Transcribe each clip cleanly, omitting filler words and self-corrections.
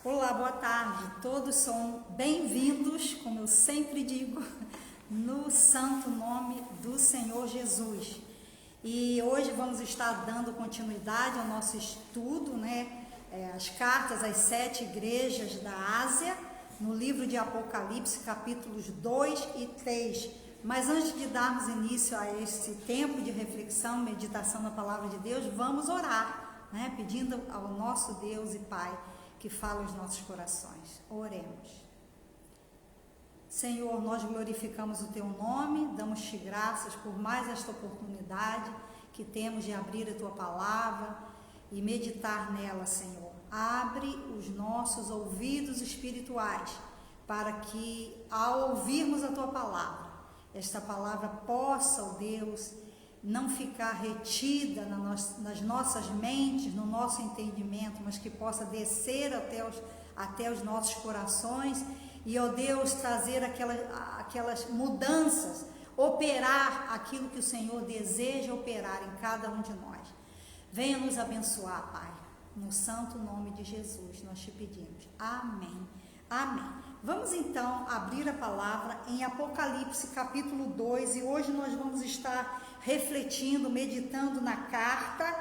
Olá, boa tarde. Todos são bem-vindos, como eu sempre digo, no santo nome do Senhor Jesus. E hoje vamos estar dando continuidade ao nosso estudo, as cartas às 7 igrejas da Ásia, no livro de Apocalipse, capítulos 2 e 3. Mas antes de darmos início a esse tempo de reflexão, meditação na palavra de Deus, vamos orar, pedindo ao nosso Deus e Pai que fala os nossos corações. Oremos. Senhor, nós glorificamos o Teu nome, damos-te graças por mais esta oportunidade que temos de abrir a Tua palavra e meditar nela, Senhor. Abre os nossos ouvidos espirituais para que, ao ouvirmos a Tua palavra, esta palavra possa, ó Deus, não ficar retida nas nossas mentes, no nosso entendimento, mas que possa descer até os nossos corações e, ó Deus, trazer aquelas mudanças, operar aquilo que o Senhor deseja operar em cada um de nós. Venha nos abençoar, Pai, no santo nome de Jesus, nós te pedimos. Amém. Amém. Vamos então abrir a palavra em Apocalipse capítulo 2 e hoje nós vamos estar refletindo, meditando na carta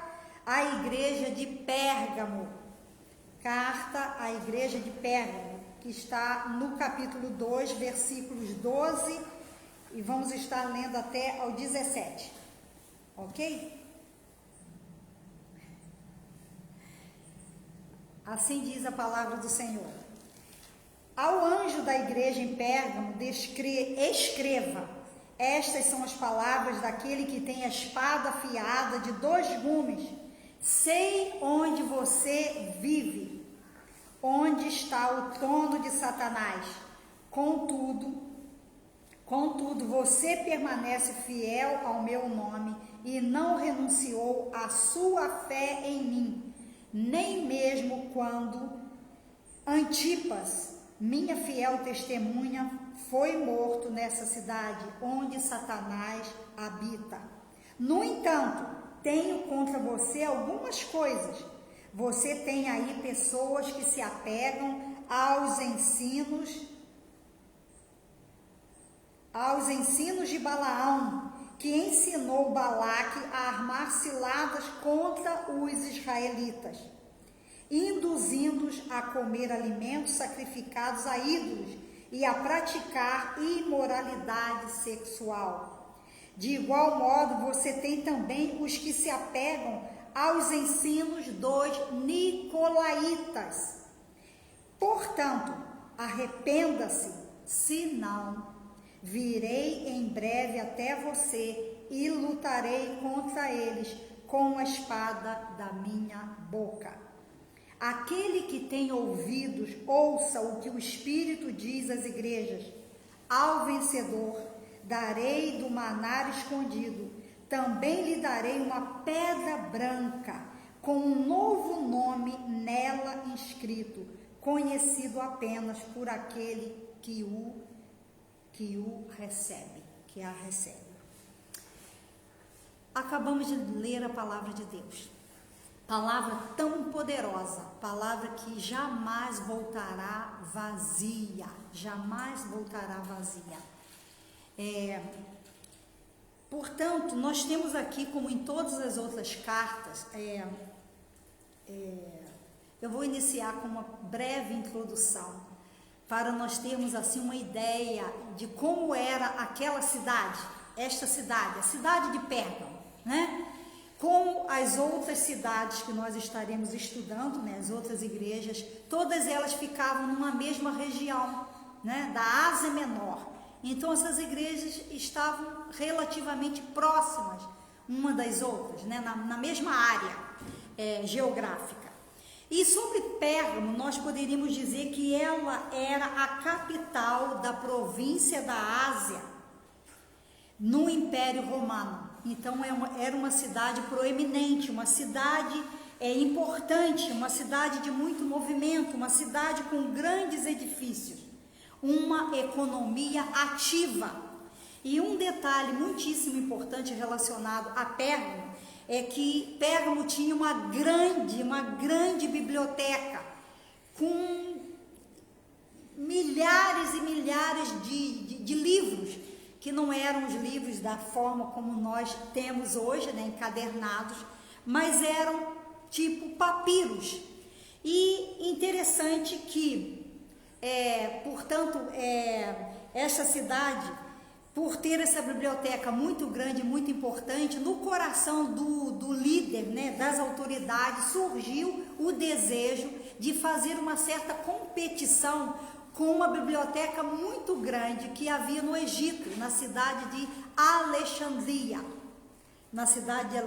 à igreja de Pérgamo. Carta à igreja de Pérgamo, que está no capítulo 2, versículos 12 e vamos estar lendo até ao 17. Ok? Assim diz a palavra do Senhor. Ao anjo da igreja em Pérgamo, escreva: estas são as palavras daquele que tem a espada afiada de 2 gumes. Sei onde você vive, onde está o trono de Satanás. Contudo, você permanece fiel ao meu nome e não renunciou à sua fé em mim, nem mesmo quando Antipas, minha fiel testemunha, foi morto nessa cidade onde Satanás habita. No entanto, tenho contra você algumas coisas. Você tem aí pessoas que se apegam aos ensinos de Balaão, que ensinou Balaque a armar ciladas contra os israelitas, induzindo-os a comer alimentos sacrificados a ídolos e a praticar imoralidade sexual. De igual modo, você tem também os que se apegam aos ensinos dos nicolaítas. Portanto, arrependa-se, senão virei em breve até você e lutarei contra eles com a espada da minha boca. Aquele que tem ouvidos, ouça o que o Espírito diz às igrejas. Ao vencedor darei do maná escondido, também lhe darei uma pedra branca, com um novo nome nela inscrito, conhecido apenas por aquele que a recebe. Acabamos de ler a palavra de Deus. Palavra tão poderosa, palavra que jamais voltará vazia, jamais voltará vazia. Portanto, nós temos aqui, como em todas as outras cartas, eu vou iniciar com uma breve introdução, para nós termos assim uma ideia de como era aquela cidade, esta cidade, a cidade de Pérgamo, Como as outras cidades que nós estaremos estudando, as outras igrejas, todas elas ficavam numa mesma região, da Ásia Menor. Então essas igrejas estavam relativamente próximas uma das outras, na mesma área geográfica. E sobre Pérgamo, nós poderíamos dizer que ela era a capital da província da Ásia, no Império Romano. Então era uma cidade proeminente, uma cidade importante, uma cidade de muito movimento, uma cidade com grandes edifícios, uma economia ativa. E um detalhe muitíssimo importante relacionado a Pérgamo é que Pérgamo tinha uma grande biblioteca com que não eram os livros da forma como nós temos hoje, né, encadernados, mas eram tipo papiros. E interessante que, portanto, essa cidade, por ter essa biblioteca muito grande, muito importante, no coração do líder, né, das autoridades, surgiu o desejo de fazer uma certa competição com uma biblioteca muito grande que havia no Egito, na cidade de Alexandria. Na cidade de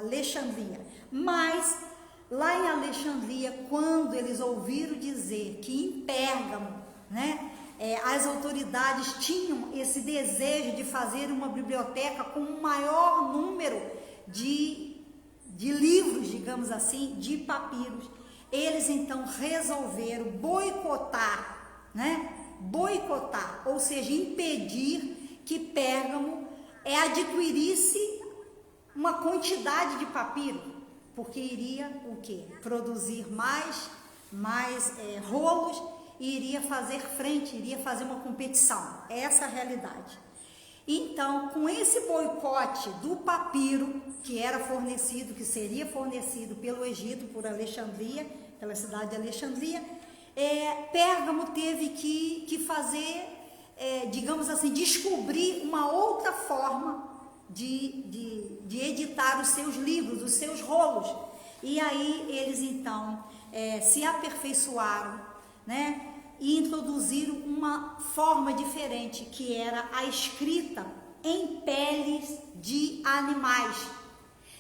Alexandria. Mas, lá em Alexandria, quando eles ouviram dizer que em Pérgamo, né, as autoridades tinham esse desejo de fazer uma biblioteca com um maior número de livros, digamos assim, de papiros, eles então resolveram boicotar, né? Boicotar, ou seja, impedir que Pérgamo adquirisse uma quantidade de papiro, porque iria o quê? Produzir mais rolos e iria fazer frente, iria fazer uma competição. Essa é a realidade. Então, com esse boicote do papiro que era fornecido, que seria fornecido pelo Egito, por Alexandria, pela cidade de Alexandria, Pérgamo teve que fazer, digamos assim, descobrir uma outra forma de editar os seus livros, os seus rolos. E aí eles então se aperfeiçoaram, né? E introduziram uma forma diferente, que era a escrita em peles de animais.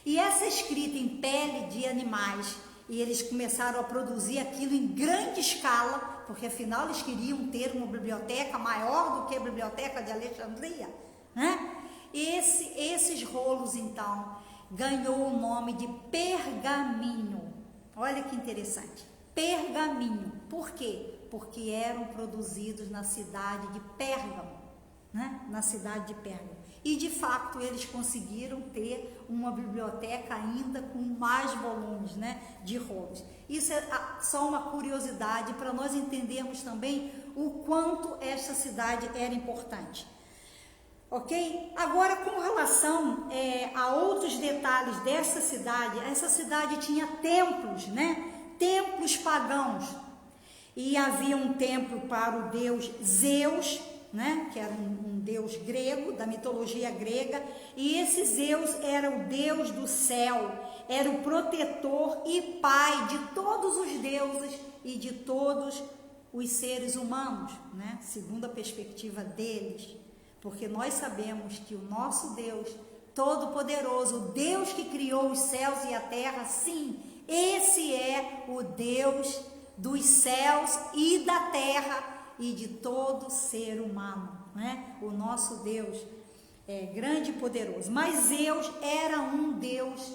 E essa escrita em pele de animais, e eles começaram a produzir aquilo em grande escala, porque afinal eles queriam ter uma biblioteca maior do que a biblioteca de Alexandria, né? Esses rolos então ganhou o nome de pergaminho. Olha que interessante, pergaminho. Por quê? Porque eram produzidos na cidade de Pérgamo, né? Na cidade de Pérgamo. E de fato eles conseguiram ter uma biblioteca ainda com mais volumes, né, de rolos. Isso é só uma curiosidade para nós entendermos também o quanto esta cidade era importante. Ok? Agora, com relação a outros detalhes dessa cidade, essa cidade tinha templos, né? Templos pagãos. E havia um templo para o deus Zeus, né? Que era um deus grego, da mitologia grega. E esse Zeus era o deus do céu, era o protetor e pai de todos os deuses e de todos os seres humanos, né? Segundo a perspectiva deles. Porque nós sabemos que o nosso Deus Todo-Poderoso, o Deus que criou os céus e a terra, sim, esse é o Deus dos céus e da terra e de todo ser humano, né? O nosso Deus é grande e poderoso. Mas Zeus era um Deus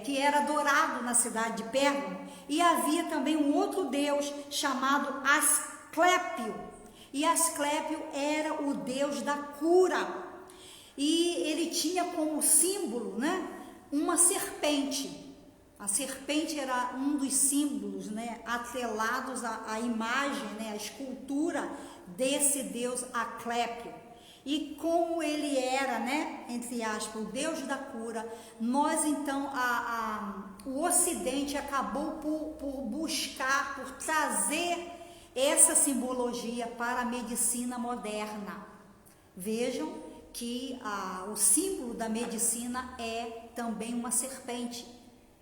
que era adorado na cidade de Pérgamo, e havia também um outro Deus chamado Asclépio. E Asclépio era o Deus da cura, e ele tinha como símbolo, né, uma serpente. A serpente era um dos símbolos, né, atrelados à imagem, né, à escultura desse Deus Asclépio. E como ele era, né, entre aspas, o Deus da cura, nós então, o Ocidente acabou por buscar, por trazer essa simbologia para a medicina moderna. Vejam que o símbolo da medicina é também uma serpente.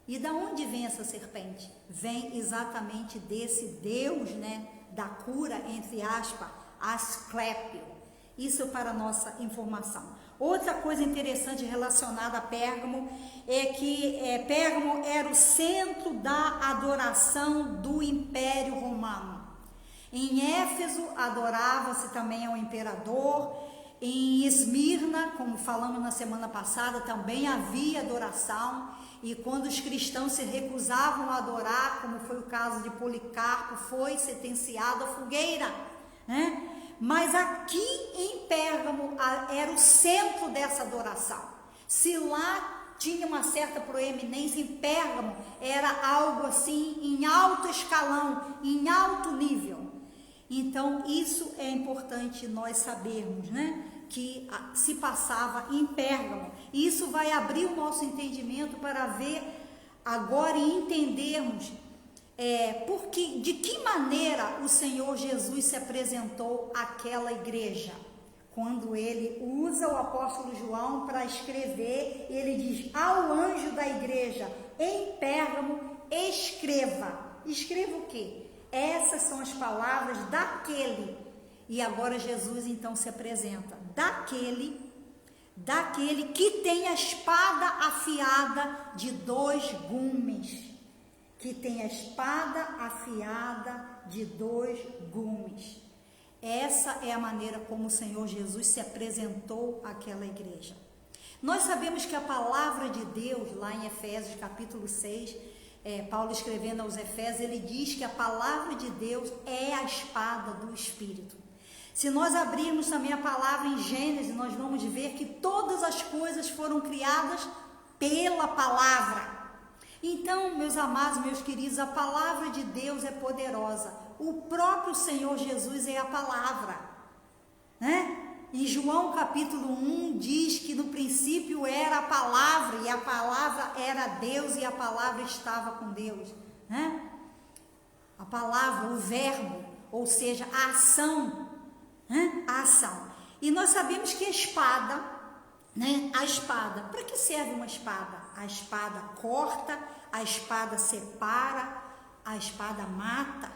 E da onde vem essa serpente? Vem exatamente desse Deus, né, da cura, entre aspas, Asclépio. Isso para nossa informação. Outra coisa interessante relacionada a Pérgamo é que Pérgamo era o centro da adoração do Império Romano. Em Éfeso adorava-se também ao imperador. Em Esmirna, como falamos na semana passada, também havia adoração. E quando os cristãos se recusavam a adorar, como foi o caso de Policarpo, foi sentenciado à fogueira, né? Mas aqui em Pérgamo era o centro dessa adoração. Se lá tinha uma certa proeminência, em Pérgamo era algo assim em alto escalão, em alto nível. Então isso é importante nós sabermos, né? que se passava em Pérgamo. E isso vai abrir o nosso entendimento para ver agora e entendermos de que maneira o Senhor Jesus se apresentou àquela igreja. Quando ele usa o apóstolo João para escrever, ele diz ao anjo da igreja em Pérgamo, escreva. Escreva o quê? Essas são as palavras daquele. E agora Jesus então se apresenta. Daquele que tem a espada afiada de 2 gumes. Que tem a espada afiada de 2 gumes. Essa é a maneira como o Senhor Jesus se apresentou àquela igreja. Nós sabemos que a palavra de Deus, lá em Efésios capítulo 6, Paulo escrevendo aos Efésios, ele diz que a palavra de Deus é a espada do Espírito. Se nós abrirmos também a palavra em Gênesis, nós vamos ver que todas as coisas foram criadas pela palavra. Então, meus amados, meus queridos, a palavra de Deus é poderosa. O próprio Senhor Jesus é a palavra, né? Em João capítulo 1 diz que no princípio era a palavra, e a palavra era Deus, e a palavra estava com Deus, né? A palavra, o verbo, ou seja, a ação, né? A ação. E nós sabemos que a espada, né? A espada, para que serve uma espada? A espada corta, a espada separa, a espada mata,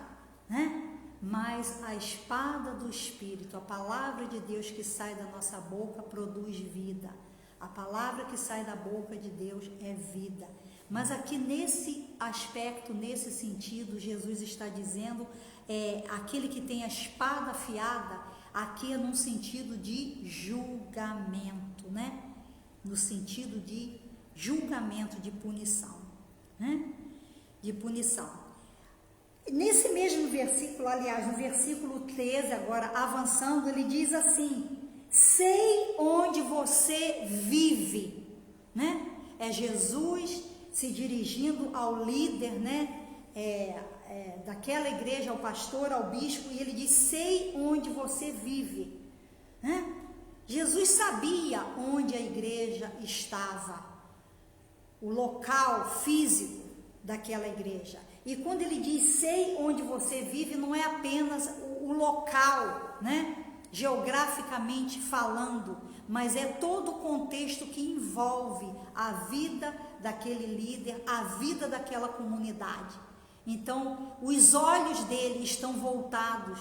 né? Mas a espada do Espírito, a palavra de Deus que sai da nossa boca produz vida. A palavra que sai da boca de Deus é vida. Mas aqui nesse aspecto, nesse sentido, Jesus está dizendo, aquele que tem a espada afiada, aqui é num sentido de julgamento, né? No sentido de julgamento, de punição, né? De punição. Nesse mesmo versículo, aliás, no versículo 13, agora avançando, ele diz assim: sei onde você vive, né? É Jesus se dirigindo ao líder, né? Daquela igreja, ao pastor, ao bispo, e ele diz: sei onde você vive, né? Jesus sabia onde a igreja estava, o local físico daquela igreja. E quando ele diz sei onde você vive, não é apenas o local, né? Geograficamente falando, mas é todo o contexto que envolve a vida daquele líder, a vida daquela comunidade. Então, os olhos dele estão voltados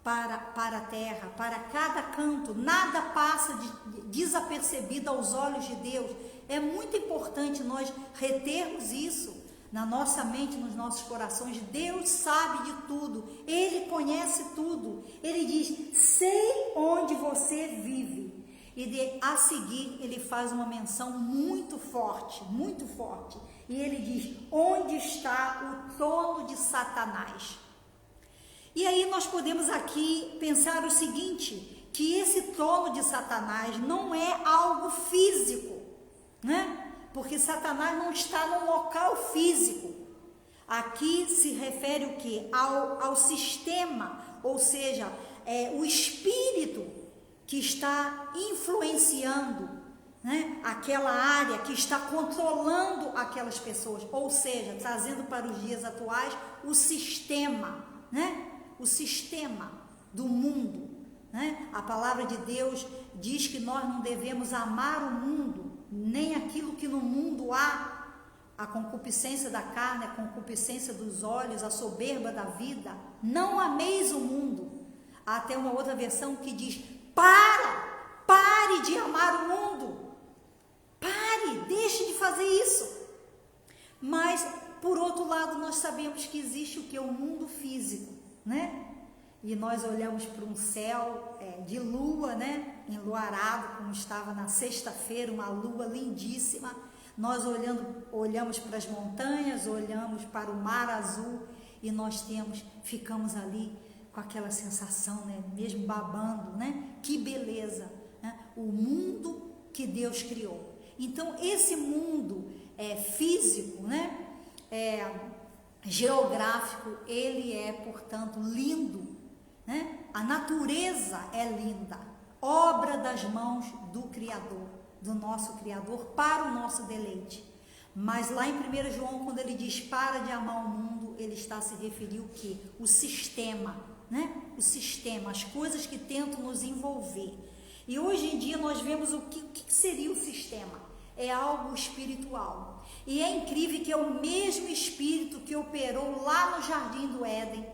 para a terra, para cada canto, nada passa desapercebido aos olhos de Deus. É muito importante nós retermos isso na nossa mente, nos nossos corações. Deus sabe de tudo, Ele conhece tudo. Ele diz: sei onde você vive. E a seguir ele faz uma menção muito forte, muito forte. E ele diz: onde está o trono de Satanás? E aí nós podemos aqui pensar o seguinte, que esse trono de Satanás não é algo físico, né? Porque Satanás não está num local físico. Aqui se refere o quê? Ao sistema, ou seja, o espírito que está influenciando, né, aquela área, que está controlando aquelas pessoas, ou seja, trazendo para os dias atuais o sistema, né? O sistema do mundo, né? A palavra de Deus diz que nós não devemos amar o mundo, nem aquilo que no mundo há, a concupiscência da carne, a concupiscência dos olhos, a soberba da vida. Não ameis o mundo. Há até uma outra versão que diz: pare de amar o mundo, pare, deixe de fazer isso. Mas, por outro lado, nós sabemos que existe o que? O mundo físico, né? E nós olhamos para um céu de lua, né? Enluarado, como estava na sexta-feira, uma lua lindíssima. Nós olhamos para as montanhas, olhamos para o mar azul e nós ficamos ali com aquela sensação, né? Mesmo babando, né? Que beleza, né? O mundo que Deus criou. Então, esse mundo físico, né? Geográfico, ele é, portanto, lindo, né? A natureza é linda, obra das mãos do Criador, do nosso Criador, para o nosso deleite. Mas lá em 1 João, quando ele diz para de amar o mundo, ele está a se referir o quê? O sistema, né? O sistema, as coisas que tentam nos envolver. E hoje em dia nós vemos o que seria o sistema. É algo espiritual. E é incrível que é o mesmo espírito que operou lá no Jardim do Éden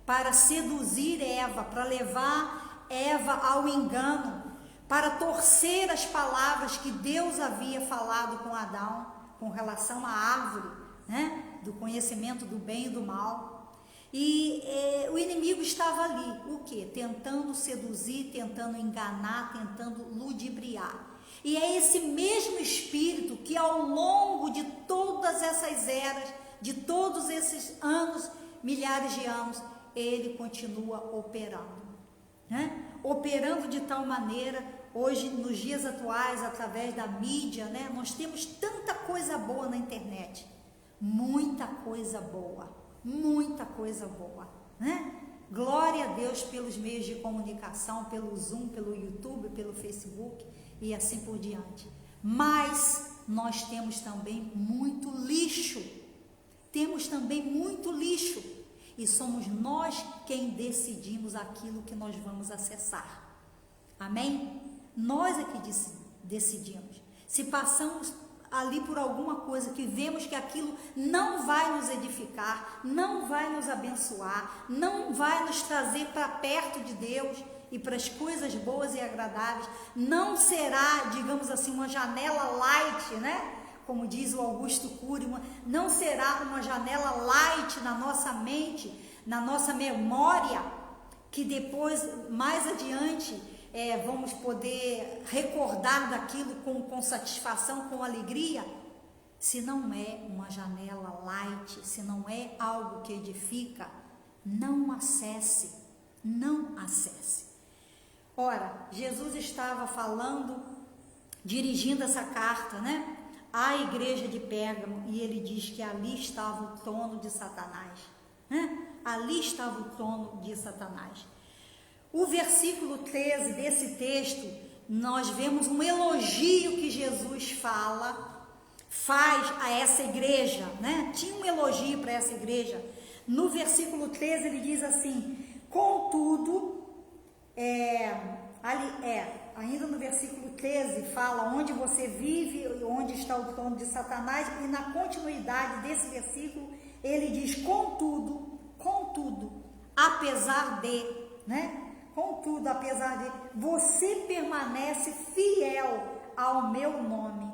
para seduzir Eva, para levar Eva ao engano, para torcer as palavras que Deus havia falado com Adão com relação à árvore, né, do conhecimento do bem e do mal. E o inimigo estava ali, o quê? Tentando seduzir, tentando enganar, tentando ludibriar. E é esse mesmo espírito que ao longo de todas essas eras, de todos esses anos, milhares de anos, ele continua operando, né? Operando de tal maneira, hoje, nos dias atuais, através da mídia, né? Nós temos tanta coisa boa na internet, muita coisa boa, né? Glória a Deus pelos meios de comunicação, pelo Zoom, pelo YouTube, pelo Facebook e assim por diante. Mas nós temos também muito lixo, e somos nós quem decidimos aquilo que nós vamos acessar. Amém? Nós é que decidimos. Se passamos ali por alguma coisa que vemos que aquilo não vai nos edificar, não vai nos abençoar, não vai nos trazer para perto de Deus e para as coisas boas e agradáveis, não será, digamos assim, uma janela light, né? Como diz o Augusto Cury, não será uma janela light na nossa mente, na nossa memória, que depois, mais adiante, vamos poder recordar daquilo com satisfação, com alegria. Se não é uma janela light, se não é algo que edifica, não acesse. Ora, Jesus estava falando, dirigindo essa carta, né, à igreja de Pérgamo, e ele diz que ali estava o trono de Satanás, né? Ali estava o trono de Satanás. O versículo 13 desse texto, nós vemos um elogio que Jesus faz a essa igreja, né? Tinha um elogio para essa igreja. No versículo 13 ele diz assim: contudo, ainda no versículo 13 fala onde você vive e onde está o trono de Satanás, e na continuidade desse versículo ele diz: contudo, apesar de, né? Contudo, apesar de, você permanece fiel ao meu nome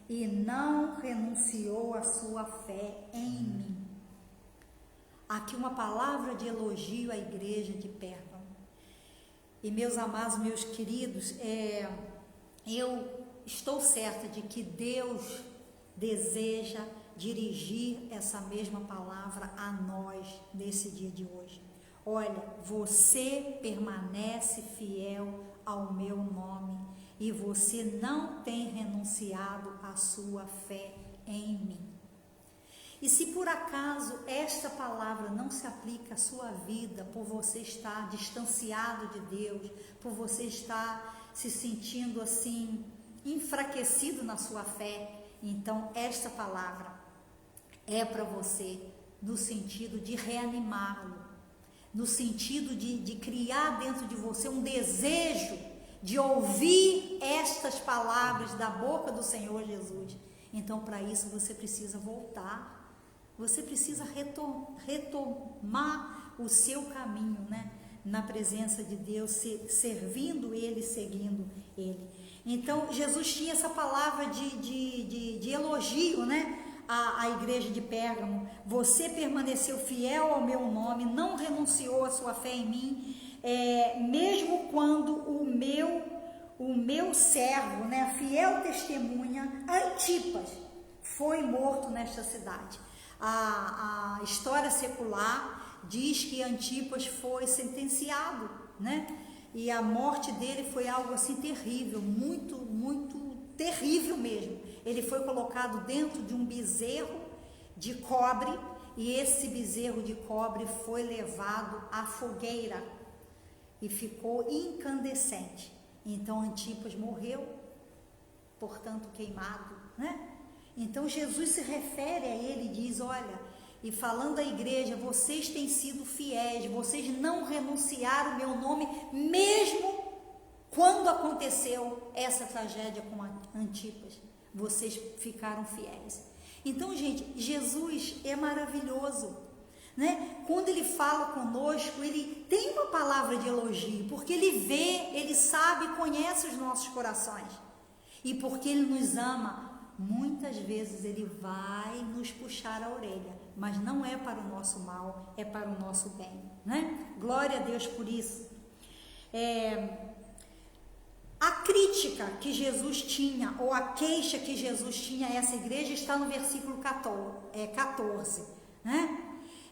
e não renunciou à sua fé em mim. Aqui uma palavra de elogio à igreja de Pérgamo. E meus amados, meus queridos, eu estou certa de que Deus deseja dirigir essa mesma palavra a nós nesse dia de hoje. Olha, você permanece fiel ao meu nome e você não tem renunciado à sua fé em mim. E se por acaso esta palavra não se aplica à sua vida, por você estar distanciado de Deus, por você estar se sentindo assim, enfraquecido na sua fé, então esta palavra é para você no sentido de reanimá-lo, no sentido de criar dentro de você um desejo de ouvir estas palavras da boca do Senhor Jesus. Então, para isso, você precisa voltar, você precisa retomar o seu caminho, né? Na presença de Deus, servindo Ele, seguindo Ele. Então, Jesus tinha essa palavra de elogio, né? A igreja de Pérgamo: você permaneceu fiel ao meu nome, não renunciou à sua fé em mim, mesmo quando o meu servo, né, a fiel testemunha Antipas, foi morto nesta cidade. A história secular diz que Antipas foi sentenciado, né? E a morte dele foi algo assim terrível, muito, muito terrível mesmo. Ele foi colocado dentro de um bezerro de cobre, e esse bezerro de cobre foi levado à fogueira e ficou incandescente. Então Antipas morreu, portanto queimado, né? Então Jesus se refere a ele e diz, olha, e falando à igreja, vocês têm sido fiéis, vocês não renunciaram o meu nome, mesmo quando aconteceu essa tragédia com Antipas, vocês ficaram fiéis. Então, gente, Jesus é maravilhoso, né? Quando ele fala conosco, ele tem uma palavra de elogio, porque ele vê, ele sabe, conhece os nossos corações. E porque ele nos ama, muitas vezes ele vai nos puxar a orelha, mas não é para o nosso mal, é para o nosso bem, né? Glória a Deus por isso. A crítica que Jesus tinha, ou a queixa que Jesus tinha a essa igreja, está no versículo 14, né?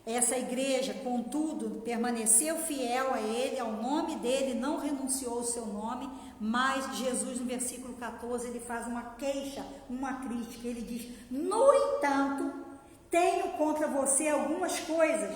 Essa igreja, contudo, permaneceu fiel a ele, ao nome dele, não renunciou ao seu nome, mas Jesus, no versículo 14, ele faz uma queixa, uma crítica. Ele diz, no entanto, tenho contra você algumas coisas.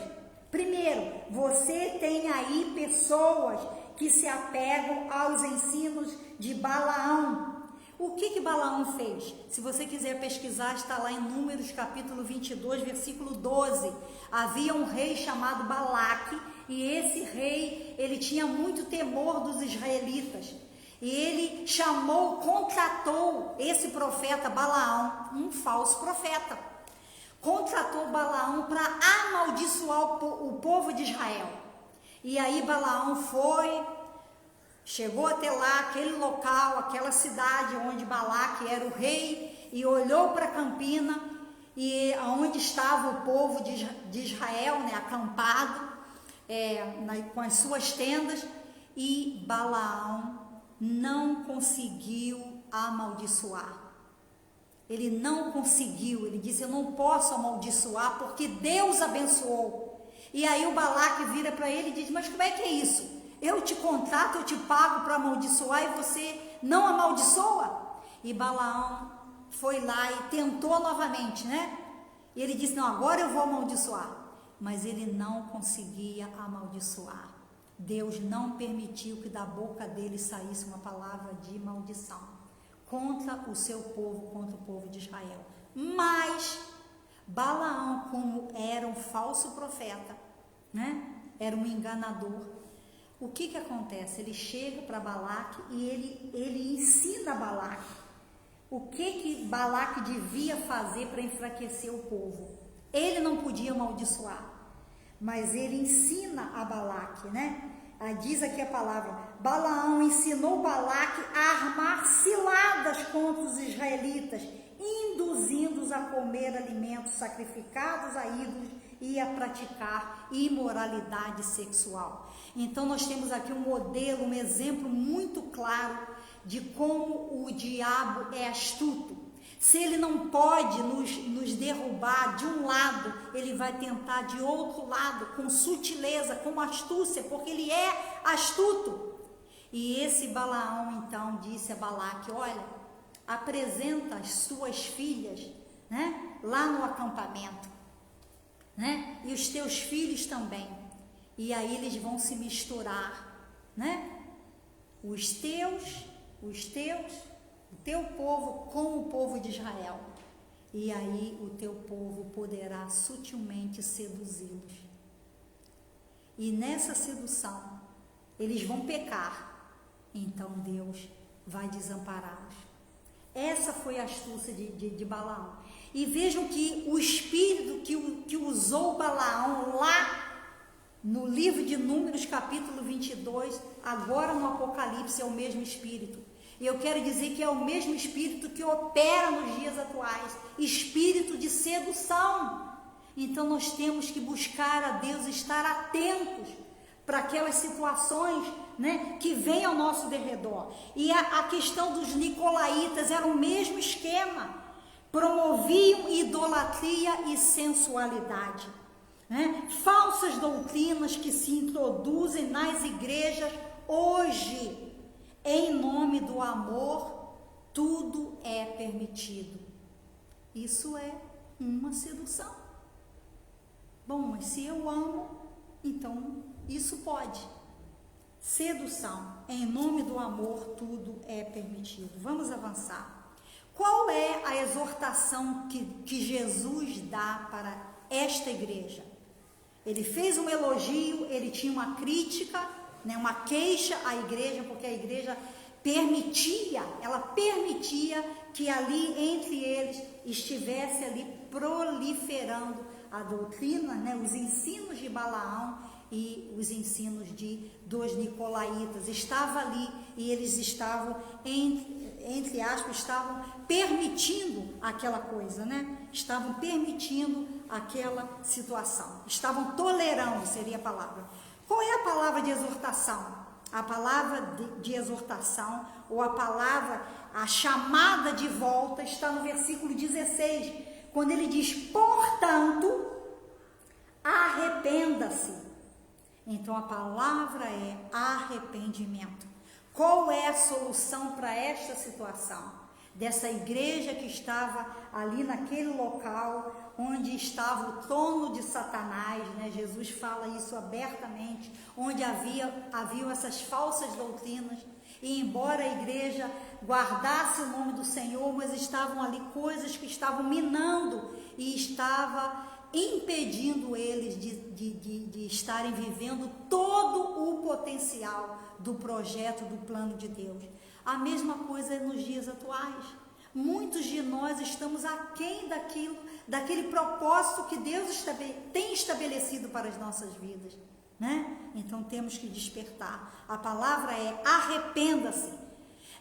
Primeiro, você tem aí pessoas que se apegam aos ensinos de Balaão. O que Balaão fez? Se você quiser pesquisar, está lá em Números capítulo 22, versículo 12. Havia um rei chamado Balaque, e esse rei, ele tinha muito temor dos israelitas. E ele contratou esse profeta Balaão, um falso profeta. Contratou Balaão para amaldiçoar o povo de Israel. E aí Balaão chegou até lá, aquele local, aquela cidade onde Balaque era o rei, e olhou para a campina, e onde estava o povo de Israel, né, acampado, com as suas tendas, e Balaão não conseguiu amaldiçoar. Ele não conseguiu, ele disse, eu não posso amaldiçoar, porque Deus abençoou. E aí o Balaque vira para ele e diz, mas como é que é isso? Eu te contrato, eu te pago para amaldiçoar e você não amaldiçoa? E Balaão foi lá e tentou novamente, né? E ele disse, não, agora eu vou amaldiçoar. Mas ele não conseguia amaldiçoar. Deus não permitiu que da boca dele saísse uma palavra de maldição contra o seu povo, contra o povo de Israel. Mas Balaão, como era um falso profeta, né? Era um enganador. O que acontece? Ele chega para Balaque e ele ensina Balaque o que Balaque devia fazer para enfraquecer o povo. Ele não podia amaldiçoar, mas ele ensina a Balaque, né? Diz aqui a palavra, Balaão ensinou Balaque a armar ciladas contra os israelitas, induzindo-os a comer alimentos sacrificados a ídolos e a praticar imoralidade sexual. Então nós temos aqui um modelo, um exemplo muito claro de como o diabo é astuto. Se ele não pode nos derrubar de um lado, ele vai tentar de outro lado, com sutileza, com astúcia, porque ele é astuto. E esse Balaão então disse a Balaque, olha, apresenta as suas filhas, né, lá no acampamento, né, e os teus filhos também, e aí eles vão se misturar, né, o teu povo com o povo de Israel, e aí o teu povo poderá sutilmente seduzi-los, e nessa sedução eles vão pecar, então Deus vai desampará-los. Essa foi a astúcia de Balaão. E vejam que o espírito que usou Balaão lá no livro de Números capítulo 22, agora no Apocalipse é o mesmo espírito. E eu quero dizer que é o mesmo espírito que opera nos dias atuais, espírito de sedução. Então nós temos que buscar a Deus, estar atentos para aquelas situações, né, que vêm ao nosso derredor. E a questão dos nicolaítas era o mesmo esquema, promoviam idolatria e sensualidade, né? Falsas doutrinas que se introduzem nas igrejas hoje. Em nome do amor, tudo é permitido. Isso é uma sedução. Bom, mas se eu amo, então isso pode. Sedução. Em nome do amor, tudo é permitido. Vamos avançar. Qual é a exortação que Jesus dá para esta igreja? Ele fez um elogio, ele tinha uma crítica, né, uma queixa à igreja, porque a igreja permitia que ali entre eles estivesse ali proliferando a doutrina, né, os ensinos de Balaão e os ensinos dos nicolaítas. Estava ali e eles estavam, entre aspas, estavam permitindo aquela coisa, né? Estavam permitindo aquela situação. Estavam tolerando, seria a palavra. Qual é a palavra de exortação? A palavra de exortação, ou a chamada de volta, está no versículo 16, quando ele diz: portanto, arrependa-se. Então a palavra é arrependimento. Qual é a solução para esta situação? Dessa igreja que estava ali naquele local onde estava o trono de Satanás, né? Jesus fala isso abertamente, onde haviam essas falsas doutrinas, e embora a igreja guardasse o nome do Senhor, mas estavam ali coisas que estavam minando e estava impedindo eles de estarem vivendo todo o potencial do projeto, do plano de Deus. A mesma coisa é nos dias atuais. Muitos de nós estamos aquém daquele propósito que Deus tem estabelecido para as nossas vidas, né? Então temos que despertar. A palavra é arrependa-se.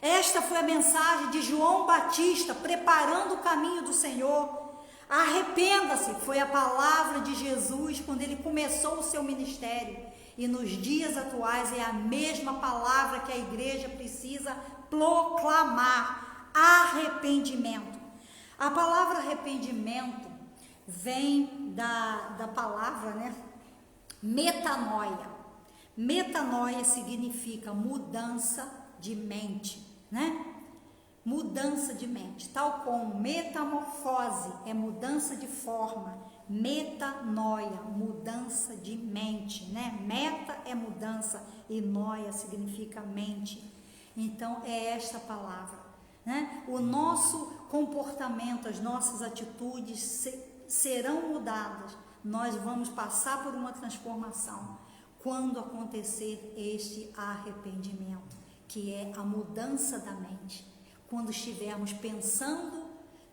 Esta foi a mensagem de João Batista, preparando o caminho do Senhor. Arrependa-se, foi a palavra de Jesus quando ele começou o seu ministério. E nos dias atuais é a mesma palavra que a igreja precisa proclamar: arrependimento. A palavra arrependimento vem da palavra, né, metanoia. Metanoia significa mudança de mente, né? Mudança de mente, tal como metamorfose é mudança de forma, metanoia, mudança de mente, né? Meta é mudança e noia significa mente. Então é esta palavra, né? O nosso comportamento, as nossas atitudes serão mudadas. Nós vamos passar por uma transformação quando acontecer este arrependimento, que é a mudança da mente. Quando estivermos pensando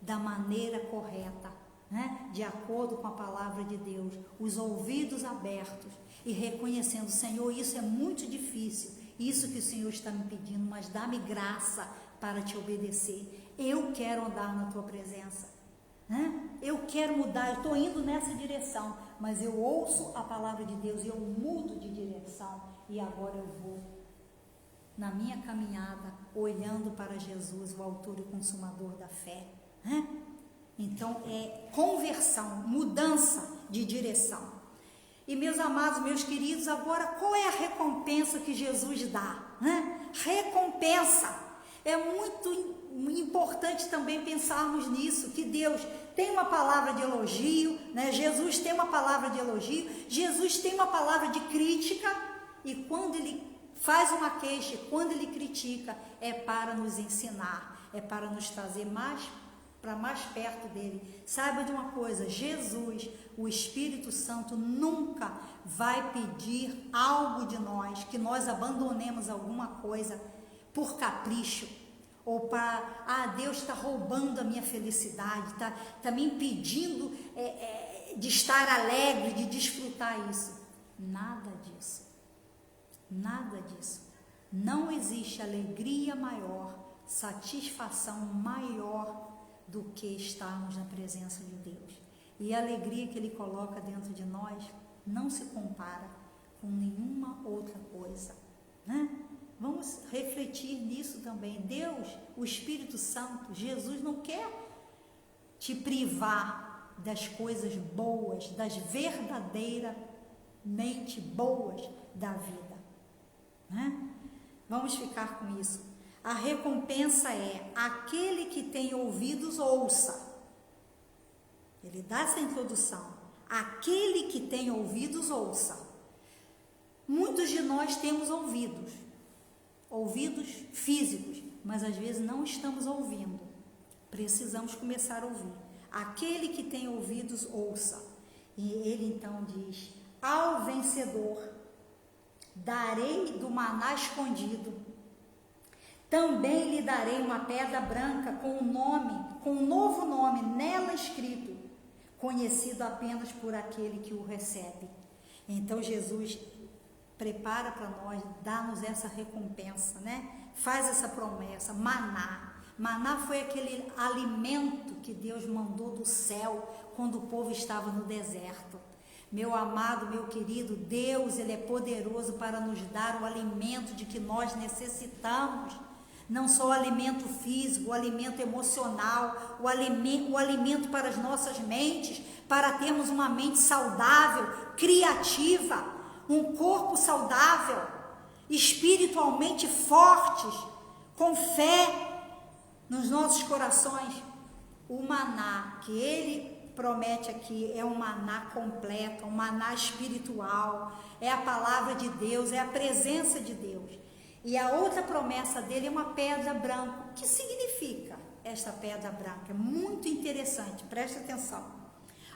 da maneira correta, né? De acordo com a palavra de Deus, os ouvidos abertos e reconhecendo: Senhor, isso é muito difícil, isso que o Senhor está me pedindo, mas dá-me graça para te obedecer. Eu quero andar na tua presença, né? Eu quero mudar, eu estou indo nessa direção, mas eu ouço a palavra de Deus e eu mudo de direção, e agora eu vou na minha caminhada, olhando para Jesus, o autor e consumador da fé, né? Então é conversão, mudança de direção. E meus amados, meus queridos, agora qual é a recompensa que Jesus dá, né? Recompensa. É muito importante também pensarmos nisso, que Deus tem uma palavra de elogio, né? Jesus tem uma palavra de elogio, Jesus tem uma palavra de crítica, e quando ele faz uma queixa, quando ele critica, é para nos ensinar, é para nos trazer mais perto dele. Saiba de uma coisa: Jesus, o Espírito Santo, nunca vai pedir algo de nós, que nós abandonemos alguma coisa por capricho, ou para, Deus está roubando a minha felicidade, está me impedindo de estar alegre, de desfrutar isso. Nada disso. Nada disso. Não existe alegria maior, satisfação maior do que estarmos na presença de Deus. E a alegria que Ele coloca dentro de nós não se compara com nenhuma outra coisa, né? Vamos refletir nisso também. Deus, o Espírito Santo, Jesus não quer te privar das coisas boas, das verdadeiramente boas da vida, né? Vamos ficar com isso. A recompensa é: aquele que tem ouvidos, ouça. Ele dá essa introdução: aquele que tem ouvidos, ouça. Muitos de nós temos ouvidos físicos, mas às vezes não estamos ouvindo. Precisamos começar a ouvir. Aquele que tem ouvidos, ouça. E ele então diz: ao vencedor darei do maná escondido, também lhe darei uma pedra branca com um novo nome nela escrito, conhecido apenas por aquele que o recebe. Então Jesus prepara para nós, dá-nos essa recompensa, né? Faz essa promessa, maná. Maná foi aquele alimento que Deus mandou do céu quando o povo estava no deserto. Meu amado, meu querido, Deus, Ele é poderoso para nos dar o alimento de que nós necessitamos. Não só o alimento físico, o alimento emocional, o alimento para as nossas mentes, para termos uma mente saudável, criativa, um corpo saudável, espiritualmente fortes, com fé nos nossos corações. O maná que Ele promete aqui é um maná completo, um maná espiritual, é a palavra de Deus, é a presença de Deus. E a outra promessa dele é uma pedra branca. O que significa esta pedra branca? É muito interessante, preste atenção.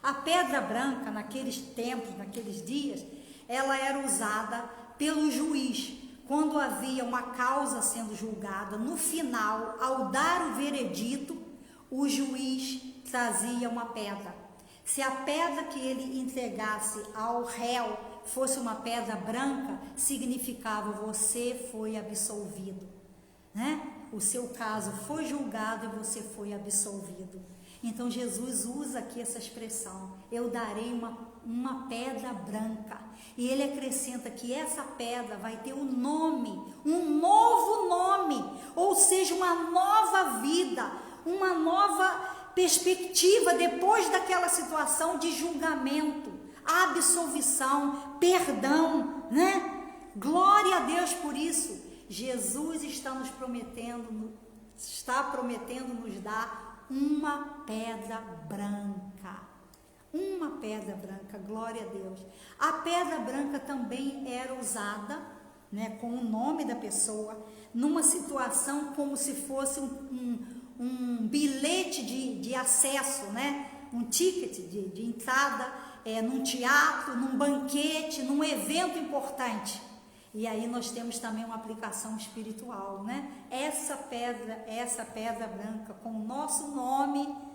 A pedra branca, naqueles tempos, naqueles dias, ela era usada pelo juiz. Quando havia uma causa sendo julgada, no final, ao dar o veredito, o juiz trazia uma pedra. Se a pedra que ele entregasse ao réu fosse uma pedra branca, significava: você foi absolvido, né? O seu caso foi julgado e você foi absolvido. Então Jesus usa aqui essa expressão: eu darei uma pedra branca. E ele acrescenta que essa pedra vai ter um nome, um novo nome, ou seja, uma nova vida, uma nova perspectiva depois daquela situação de julgamento, absolvição, perdão, né? Glória a Deus por isso. Jesus está prometendo nos dar uma pedra branca. Uma pedra branca, glória a Deus. A pedra branca também era usada, né, com o nome da pessoa, numa situação como se fosse um bilhete de acesso, né? Um ticket de entrada, num teatro, num banquete, num evento importante. E aí nós temos também uma aplicação espiritual, né? Essa pedra branca com o nosso nome,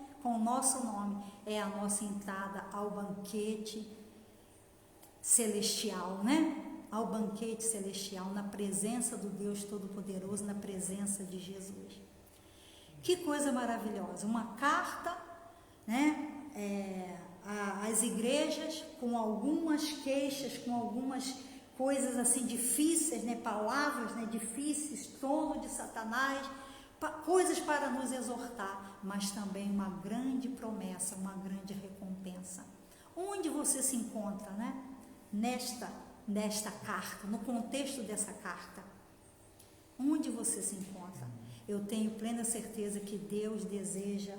é a nossa entrada ao banquete celestial, né? Ao banquete celestial, na presença do Deus Todo-Poderoso, na presença de Jesus. Que coisa maravilhosa, uma carta, né, às igrejas, com algumas queixas, com algumas coisas assim difíceis, né, palavras, né, difíceis, trono de Satanás, coisas para nos exortar, mas também uma grande promessa, uma grande recompensa. Onde você se encontra, né, nesta carta, no contexto dessa carta? Onde você se encontra? Eu tenho plena certeza que Deus deseja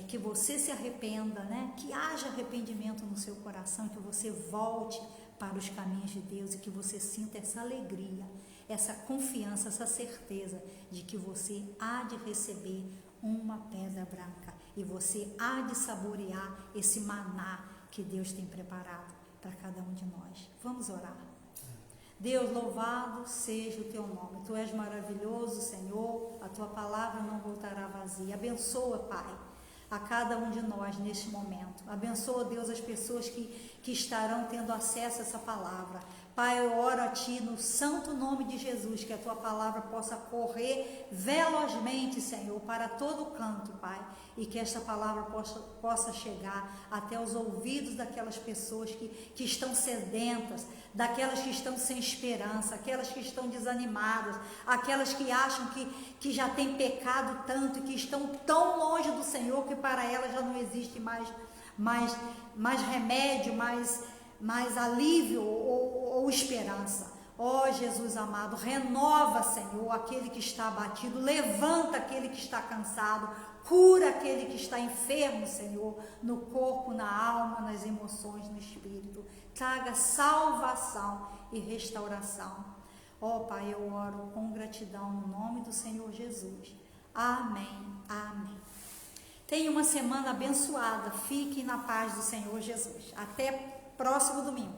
que você se arrependa, né? Que haja arrependimento no seu coração, que você volte para os caminhos de Deus e que você sinta essa alegria, essa confiança, essa certeza de que você há de receber uma pedra branca e você há de saborear esse maná que Deus tem preparado para cada um de nós. Vamos orar. Deus, louvado seja o teu nome. Tu és maravilhoso, Senhor. A tua palavra não voltará vazia. Abençoa, Pai, a cada um de nós neste momento. Abençoa, Deus, as pessoas que estarão tendo acesso a essa palavra. Pai, eu oro a Ti no santo nome de Jesus, que a Tua palavra possa correr velozmente, Senhor, para todo canto, Pai, e que esta palavra possa chegar até os ouvidos daquelas pessoas que estão sedentas, daquelas que estão sem esperança, aquelas que estão desanimadas, aquelas que acham que já têm pecado tanto e que estão tão longe do Senhor que para elas já não existe mais remédio, mais alívio ou esperança. Ó Jesus amado, renova, Senhor, aquele que está abatido, levanta aquele que está cansado, cura aquele que está enfermo, Senhor, no corpo, na alma, nas emoções, no espírito. Traga salvação e restauração. Ó Pai, eu oro com gratidão no nome do Senhor Jesus. Amém, amém. Tenha uma semana abençoada. Fiquem na paz do Senhor Jesus. Até próximo domingo.